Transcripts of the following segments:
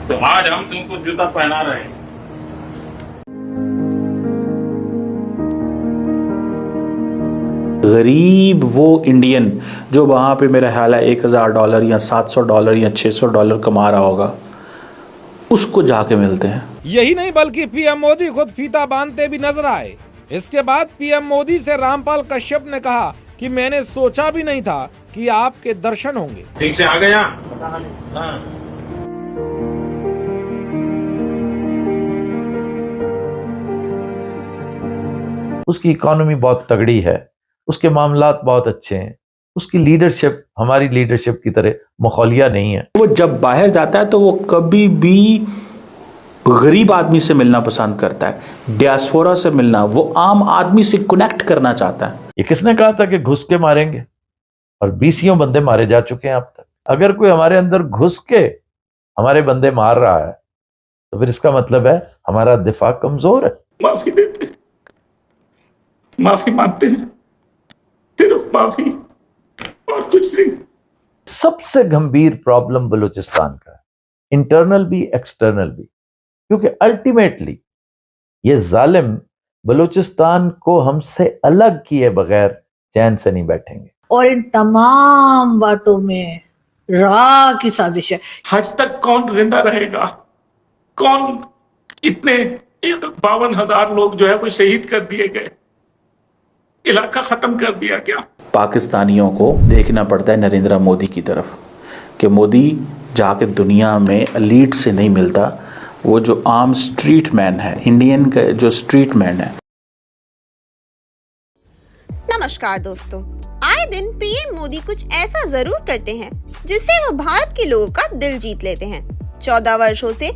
तो आज हम तुमको जूता पहना रहे हैं। गरीब वो इंडियन जो वहां पे मेरा ख्याल है $1000 या $700 या $600 कमा रहा होगा, उसको जाके मिलते हैं। यही नहीं बल्कि पीएम मोदी खुद फीता बांधते भी नजर आए। इसके बाद पीएम मोदी से रामपाल कश्यप ने कहा कि मैंने सोचा भी नहीं था कि आपके दर्शन होंगे। ठीक से आ गया। हाँ। उसकी इकोनॉमी बहुत तगड़ी है, उसके मामलात बहुत अच्छे हैं, उसकी लीडरशिप हमारी लीडरशिप की तरह मखौलिया नहीं है। वो जब बाहर जाता है तो वो कभी भी गरीब आदमी से मिलना पसंद करता है, डियास्पोरा से मिलना, वो आम आदमी से कनेक्ट करना चाहता है। ये किसने कहा था कि घुस के मारेंगे? और 20 बंदे मारे जा चुके हैं अब तक। अगर कोई हमारे अंदर घुस के हमारे बंदे मार रहा है तो फिर इसका मतलब है हमारा दिफा कमजोर है। माफी देते हैं, माफी मांगते हैं, सिर्फ माफी और कुछ नहीं। सबसे गंभीर प्रॉब्लम बलूचिस्तान का है, इंटरनल भी एक्सटर्नल भी, क्योंकि अल्टीमेटली ये जालिम बलूचिस्तान को हमसे अलग किए बगैर चैन से नहीं बैठेंगे। और इन तमाम बातों में रा की साजिश है। हज तक कौन जिंदा रहेगा? कौन? इतने 52,000 लोग जो है वो शहीद कर दिए गए, इलाका खत्म कर दिया गया। पाकिस्तानियों को देखना पड़ता है नरेंद्र मोदी की तरफ कि मोदी जाके दुनिया में एलीट से नहीं मिलता, वो जो आम स्ट्रीट मैन है, इंडियन का जो स्ट्रीट मैन है। नमस्कार दोस्तों, आए दिन पीएम मोदी कुछ ऐसा जरूर करते हैं जिससे वो भारत के लोगों का दिल जीत लेते हैं। 14 वर्षों से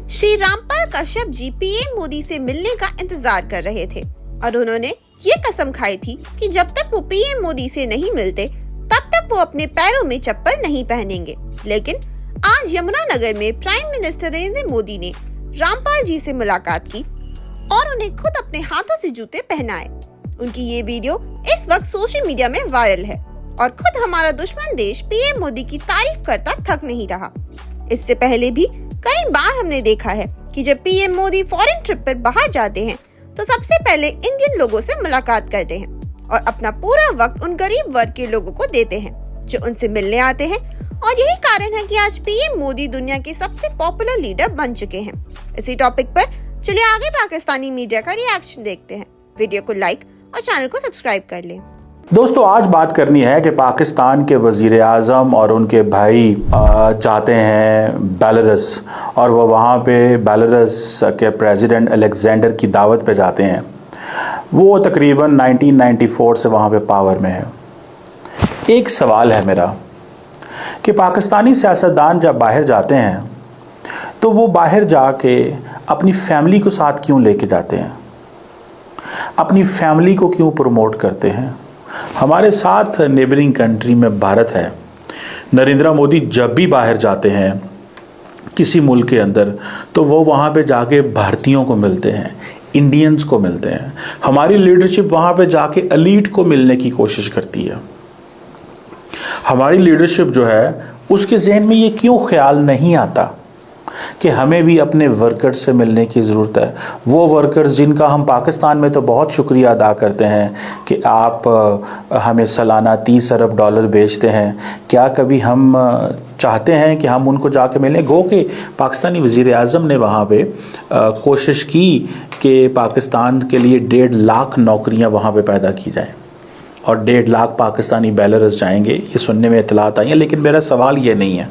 श्री रामपाल कश्यप जी पीएम मोदी से मिलने का इंतजार कर रहे थे और उन्होंने ये कसम खाई थी कि जब तक वो पीएम मोदी से नहीं मिलते तब तक वो अपने पैरों में चप्पल नहीं पहनेंगे। लेकिन आज यमुनानगर में प्राइम मिनिस्टर नरेंद्र मोदी ने रामपाल जी से मुलाकात की और उन्हें खुद अपने हाथों से जूते पहनाए। उनकी ये वीडियो इस वक्त सोशल मीडिया में वायरल है और खुद हमारा दुश्मन देश पीएम मोदी की तारीफ करता थक नहीं रहा। इससे पहले भी कई बार हमने देखा है कि जब पीएम मोदी फॉरेन ट्रिप पर बाहर जाते हैं तो सबसे पहले इंडियन लोगों से मुलाकात करते हैं और अपना पूरा वक्त उन गरीब वर्ग के लोगों को देते हैं जो उनसे मिलने आते हैं। और यही कारण है कि आज पीएम मोदी दुनिया के सबसे पॉपुलर लीडर बन चुके हैं। इसी टॉपिक पर चलिए आगे पाकिस्तानी मीडिया का रिएक्शन देखते हैं। वीडियो को लाइक और चैनल को सब्सक्राइब कर लें। दोस्तों, आज बात करनी है कि पाकिस्तान के वज़ीर आज़म और उनके भाई जाते हैं बेलारूस और वो वहाँ पे बेलारूस के प्रेसिडेंट अलेक्जेंडर की दावत पे जाते हैं। वो तकरीबन 1994 से वहाँ पे पावर में है। एक सवाल है मेरा कि पाकिस्तानी सियासतदान जब बाहर जाते हैं तो वो बाहर जाके अपनी फैमिली को साथ क्यों लेके जाते हैं? अपनी फैमिली को क्यों प्रमोट करते हैं? हमारे साथ नेबरिंग कंट्री में भारत है। नरेंद्र मोदी जब भी बाहर जाते हैं किसी मुल्क के अंदर तो वो वहाँ पे जाके भारतीयों को मिलते हैं, इंडियंस को मिलते हैं। हमारी लीडरशिप वहाँ पे जाके एलीट को मिलने की कोशिश करती है। हमारी लीडरशिप जो है उसके ज़हन में ये क्यों ख्याल नहीं आता कि हमें भी अपने वर्कर्स से मिलने की ज़रूरत है। वो वर्कर्स जिनका हम पाकिस्तान में तो बहुत शुक्रिया अदा करते हैं कि आप हमें सालाना $30 अरब बेचते हैं, क्या कभी हम चाहते हैं कि हम उनको जाके मिलें? गो के पाकिस्तानी वज़ीर आज़म ने वहाँ पे कोशिश की कि पाकिस्तान के लिए 1.5 लाख नौकरियाँ वहाँ पे पैदा की जाएँ और 1.5 लाख पाकिस्तानी बेलारूस जाएंगे, ये सुनने में इतलात आई है। लेकिन मेरा सवाल ये नहीं है।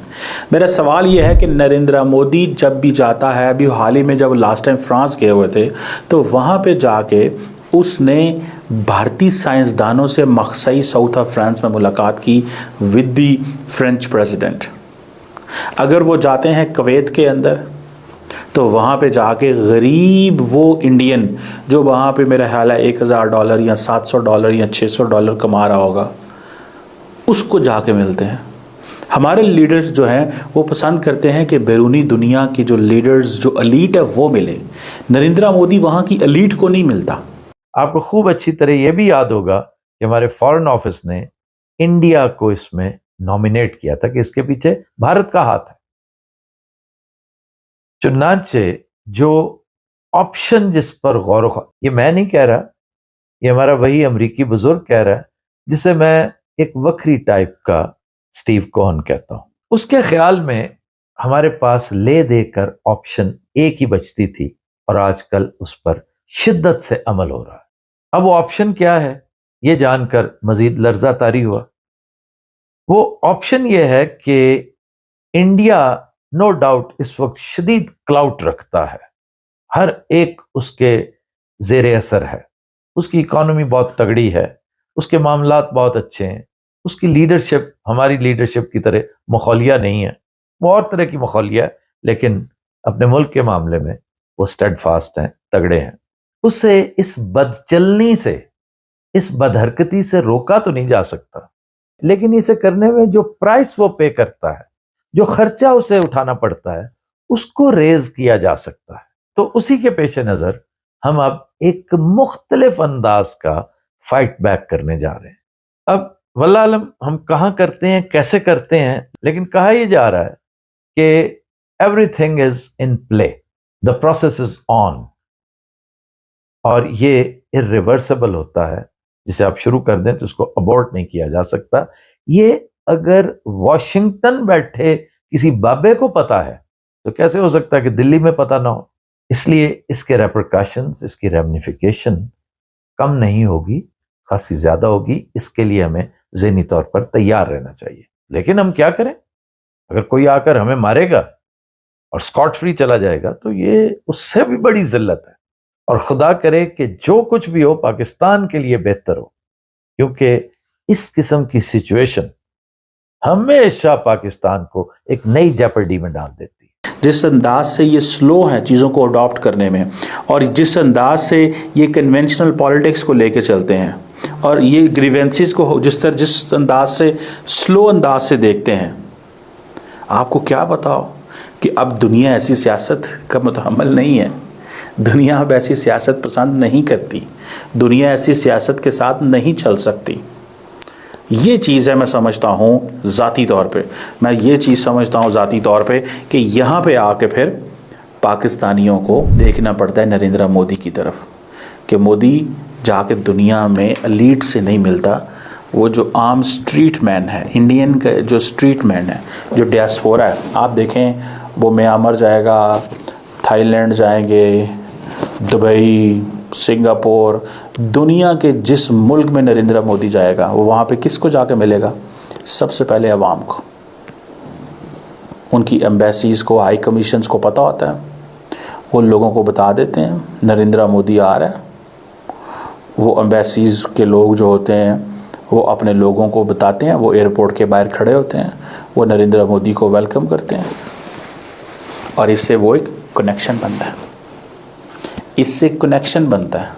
मेरा सवाल ये है कि नरेंद्र मोदी जब भी जाता है, अभी हाल ही में जब लास्ट टाइम फ्रांस गए हुए थे तो वहाँ पे जाके उसने भारतीय साइंसदानों से मक्सई साउथ ऑफ फ्रांस में मुलाकात की विद दी फ्रेंच प्रेसिडेंट। अगर वो जाते हैं कुवैत के अंदर तो वहाँ पे जाके गरीब वो इंडियन जो वहाँ पे मेरा ख्याल है $1000 या $700 या $600 कमा रहा होगा, उसको जाके मिलते हैं। हमारे लीडर्स जो हैं वो पसंद करते हैं कि बैरूनी दुनिया की जो लीडर्स, जो एलीट है, वो मिले। नरेंद्र मोदी वहाँ की एलीट को नहीं मिलता। आपको खूब अच्छी तरह यह भी याद होगा कि हमारे फॉरेन ऑफिस ने इंडिया को इसमें नॉमिनेट किया था कि इसके पीछे भारत का हाथ है। चुनाचे जो ऑप्शन जिस पर ये मैं नहीं कह रहा, ये हमारा वही अमेरिकी बुजुर्ग कह रहा है, जिसे मैं एक वक्री टाइप का स्टीव कोहन कहता हूं। उसके ख्याल में हमारे पास ले देकर ऑप्शन एक ही बचती थी और आजकल उस पर शिद्दत से अमल हो रहा है। अब वो ऑप्शन क्या है ये जानकर मजीद लर्जा तारी हुआ। वो ऑप्शन ये है कि इंडिया नो डाउट इस वक्त शदीद क्लाउट रखता है, हर एक उसके जेर असर है, उसकी इकॉनमी बहुत तगड़ी है, उसके मामलात बहुत अच्छे हैं, उसकी लीडरशिप हमारी लीडरशिप की तरह मखौलिया नहीं है, वो और तरह की मखौलिया है, लेकिन अपने मुल्क के मामले में वो स्टेडफास्ट हैं, तगड़े हैं। उसे इस बदचलनी से, इस बदहरकती से रोका तो नहीं जा सकता, लेकिन इसे करने में जो प्राइस वो पे करता है, जो खर्चा उसे उठाना पड़ता है, उसको रेज किया जा सकता है। तो उसी के पेश नजर हम अब एक मुख्तलिफ अंदाज का फाइट बैक करने जा रहे हैं। अब वल्लाह आलम हम कहाँ करते हैं, कैसे करते हैं, लेकिन कहा यह जा रहा है कि everything is in play, the process is on, और ये इरिवर्सिबल होता है। जिसे आप शुरू कर दें तो उसको अबॉर्ट नहीं किया जा सकता। ये अगर वॉशिंगटन बैठे किसी बाबे को पता है तो कैसे हो सकता है कि दिल्ली में पता ना हो। इसलिए इसके रेपरकशंस, इसकी रेमिफिकेशन कम नहीं होगी, खासी ज्यादा होगी। इसके लिए हमें ज़हनी तौर पर तैयार रहना चाहिए। लेकिन हम क्या करें, अगर कोई आकर हमें मारेगा और स्कॉट फ्री चला जाएगा तो ये उससे भी बड़ी जिल्लत है। और खुदा करे कि जो कुछ भी हो पाकिस्तान के लिए बेहतर हो, क्योंकि इस किस्म की सिचुएशन हमेशा पाकिस्तान को एक नई जेपर्डी में डाल देती है। जिस अंदाज से ये स्लो हैं चीज़ों को अडॉप्ट करने में, और जिस अंदाज से ये कन्वेंशनल पॉलिटिक्स को लेके चलते हैं, और ये ग्रीवेंसेस को जिस अंदाज से स्लो अंदाज से देखते हैं, आपको क्या बताओ कि अब दुनिया ऐसी सियासत का मुतहम्मल नहीं है। दुनिया अब ऐसी सियासत पसंद नहीं करती, दुनिया ऐसी सियासत के साथ नहीं चल सकती। ये चीज़ है, मैं समझता हूँ ज़ाती तौर पे, मैं ये चीज़ समझता हूँ ज़ाती तौर पे कि यहाँ पे आके फिर पाकिस्तानियों को देखना पड़ता है नरेंद्र मोदी की तरफ, कि मोदी जाके दुनिया में एलीट से नहीं मिलता, वो जो आम स्ट्रीट मैन है, इंडियन का जो स्ट्रीट मैन है, जो डियास्पोरा है, आप देखें वो म्यांमार जाएगा, थाईलैंड जाएंगे, दुबई, सिंगापुर, दुनिया के जिस मुल्क में नरेंद्र मोदी जाएगा वो वहाँ पे किसको जाके मिलेगा? सबसे पहले अवाम को। उनकी एम्बेसीज़ को, हाई कमीशंस को पता होता है, वो लोगों को बता देते हैं नरेंद्र मोदी आ रहा है। वो एम्बेसीज़ के लोग जो होते हैं वो अपने लोगों को बताते हैं, वो एयरपोर्ट के बाहर खड़े होते हैं, वो नरेंद्र मोदी को वेलकम करते हैं, और इससे वो एक कनेक्शन बनता है, इससे कनेक्शन बनता है।